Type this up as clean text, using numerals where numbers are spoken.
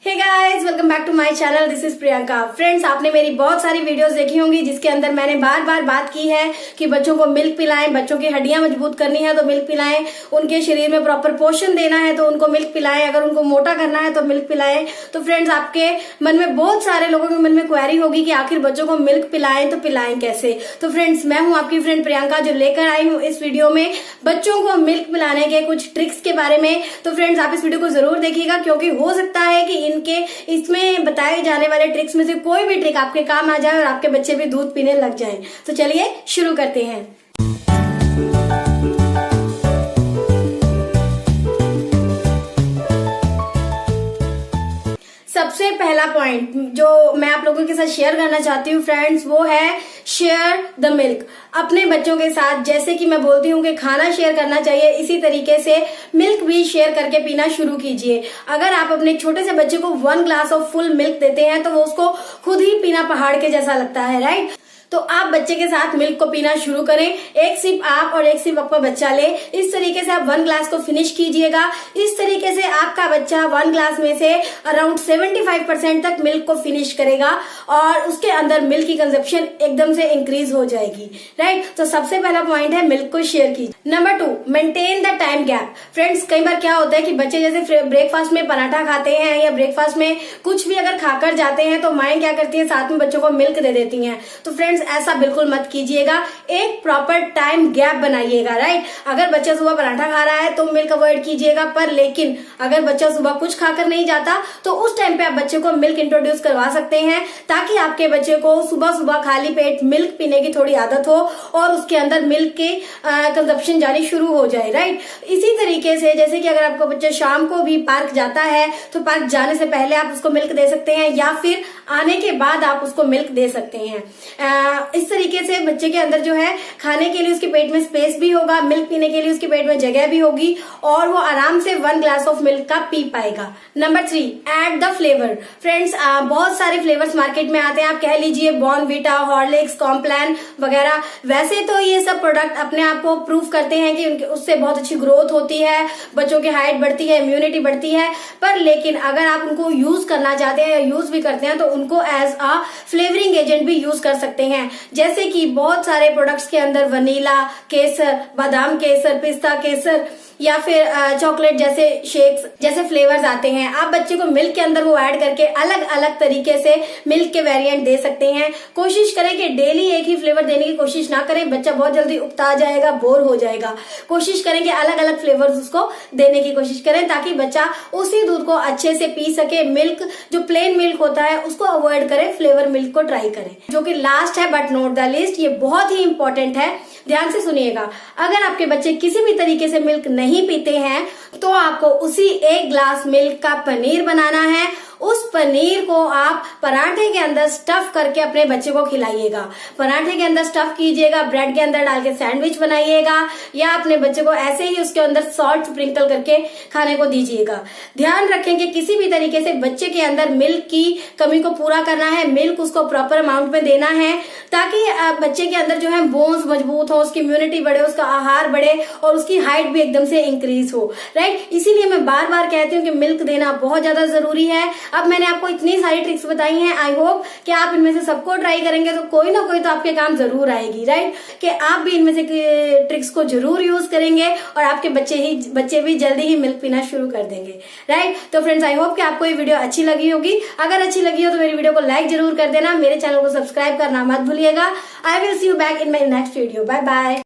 Hey guys, welcome back to my channel. This is Priyanka. Friends, आपने मेरी बहुत सारी वीडियोस देखी होंगी जिसके अंदर मैंने बार बार बात की है कि बच्चों को मिल्क पिलाएं, बच्चों की हड्डियां मजबूत करनी है तो मिल्क पिलाएं, उनके शरीर में प्रॉपर पोषण देना है तो उनको मिल्क पिलाएं, अगर उनको मोटा करना है तो मिल्क पिलाएं। तो फ्रेंड्स, आपके मन में बहुत सारे लोगों के मन में क्वेरी होगी कि आखिर बच्चों को मिल्क पिलाएं तो पिलाएं कैसे। तो फ्रेंड्स, मैं हूं आपकी फ्रेंड प्रियंका जो लेकर आई हूं इस वीडियो में बच्चों को मिल्क पिलाने के कुछ ट्रिक्स के बारे में। तो फ्रेंड्स, आप इस वीडियो को जरूर देखिएगा क्योंकि हो सकता है कि इसमें बताए जाने वाले ट्रिक्स में से कोई भी ट्रिक आपके काम आ जाए और आपके बच्चे भी दूध पीने लग जाएं। तो चलिए शुरू करते हैं। सबसे पहला पॉइंट जो मैं आप लोगों के साथ शेयर करना चाहती हूँ फ्रेंड्स, वो है शेयर द मिल्क। अपने बच्चों के साथ जैसे कि मैं बोलती हूँ कि खाना शेयर करना चाहिए, इसी तरीके से मिल्क भी शेयर करके पीना शुरू कीजिए। अगर आप अपने छोटे से बच्चे को 1 ग्लास ऑफ फुल मिल्क देते हैं तो वो उसको खुद ही पीना पहाड़ के जैसा लगता है, राइट। तो आप बच्चे के साथ मिल्क को पीना शुरू करें। एक सिप आप और एक सिप आपका बच्चा ले। इस तरीके से आप 1 ग्लास को फिनिश कीजिएगा। इस तरीके से आपका बच्चा 1 ग्लास में से अराउंड 75% तक मिल्क को फिनिश करेगा और उसके अंदर मिल्क की कंजप्शन एकदम से इंक्रीज हो जाएगी, राइट। तो सबसे पहला पॉइंट है मिल्क को शेयर कीजिए। Number 2, maintain the time gap. Friends, कई बार क्या होता है कि बच्चे जैसे ब्रेकफास्ट में पराठा खाते हैं या ब्रेकफास्ट में कुछ भी अगर खाकर जाते हैं तो माएं क्या करती है, साथ में बच्चों को मिल्क दे देती हैं। तो फ्रेंड्स, ऐसा बिल्कुल मत कीजिएगा। एक प्रॉपर टाइम गैप बनाइएगा, राइट। अगर बच्चा सुबह पराठा खा रहा है तो मिल्क अवॉइड कीजिएगा, पर लेकिन अगर बच्चा सुबह कुछ खाकर नहीं जाता तो उस टाइम पे आप बच्चे को मिल्क इंट्रोड्यूस करवा सकते हैं ताकि आपके बच्चे को सुबह सुबह खाली पेट मिल्क पीने की थोड़ी आदत हो और उसके अंदर मिल्क की कंजप्शन जानी शुरू हो जाए, राइट। इसी तरीके से जैसे कि अगर आपका बच्चा शाम को भी पार्क जाता है तो पार्क जाने से पहले आप उसको मिल्क दे सकते हैं या फिर आने के बाद आप उसको मिल्क दे सकते हैं। इस तरीके से बच्चे के अंदर जो है खाने के लिए उसके पेट में स्पेस भी होगा, मिल्क पीने के लिए उसके पेट में जगह भी होगी और वो आराम से 1 ग्लास ऑफ मिल्क का पी पाएगा। Number 3, add the flavour. Friends, बहुत सारे फ्लेवर्स मार्केट में आते हैं। आप कह लीजिए बॉर्नवीटा, हॉर्लिक्स, कॉम्प्लान वगैरह। वैसे तो ये सब प्रोडक्ट अपने आप को प्रूव करते हैं कि उससे बहुत अच्छी ग्रोथ होती है, बच्चों की हाइट बढ़ती है, इम्यूनिटी बढ़ती है, पर लेकिन अगर आप उनको यूज करना चाहते हैं या यूज भी करते हैं तो उनको एज अ फ्लेवरिंग एजेंट भी यूज कर सकते हैं। जैसे कि बहुत सारे प्रोडक्ट्स के अंदर वनीला केसर, बादाम केसर, पिस्ता केसर या फिर चॉकलेट जैसे शेक्स जैसे फ्लेवर्स आते हैं। आप बच्चे को मिल्क के अंदर वो ऐड करके अलग अलग तरीके से मिल्क के वेरिएंट दे सकते हैं। कोशिश करें कि डेली एक ही फ्लेवर देने की कोशिश ना करें, बच्चा बहुत जल्दी उकता जाएगा, बोर हो जाएगा। कोशिश करें कि अलग अलग फ्लेवर्स उसको देने की कोशिश करें ताकि बच्चा उसी दूध को अच्छे से पी सके। मिल्क जो प्लेन मिल्क होता है उसको अवॉइड करें, फ्लेवर मिल्क को ट्राई करें। जो कि लास्ट है बट नॉट द लीस्ट, ये बहुत ही इंपॉर्टेंट है, ध्यान से सुनिएगा। अगर आपके बच्चे किसी भी तरीके से मिल्क नहीं पीते हैं तो आपको उसी 1 ग्लास मिल्क का पनीर बनाना है। उस पनीर को आप पराठे के अंदर स्टफ करके अपने बच्चे को खिलाइएगा। पराठे के अंदर स्टफ कीजिएगा, ब्रेड के अंदर डाल के सैंडविच बनाइएगा या अपने बच्चे को ऐसे ही उसके अंदर सॉल्ट स्प्रिंकल करके खाने को दीजिएगा। ध्यान रखें कि किसी भी तरीके से बच्चे के अंदर मिल्क की कमी को पूरा करना है, मिल्क उसको प्रॉपर अमाउंट में देना है ताकि बच्चे के अंदर जो है बोन्स मजबूत हो, उसकी इम्यूनिटी बढ़े, उसका आहार बढ़े और उसकी हाइट भी एकदम से इंक्रीज हो, राइट। इसीलिए मैं बार बार कहती हूँ कि मिल्क देना बहुत ज्यादा जरूरी है। अब मैंने आपको इतनी सारी ट्रिक्स बताई हैं, आई होप कि आप इनमें से सबको ट्राई करेंगे तो कोई ना कोई तो आपके काम जरूर आएगी, राइट। कि आप भी इनमें से ट्रिक्स को जरूर यूज करेंगे और आपके बच्चे भी जल्दी ही मिल्क पीना शुरू कर देंगे, राइट। तो फ्रेंड्स, आई होप कि आपको ये वीडियो अच्छी लगी होगी। अगर अच्छी लगी हो तो मेरी वीडियो को लाइक जरूर कर देना, मेरे चैनल को सब्सक्राइब करना मत भूलिएगा। I will see you back in my next video. Bye bye.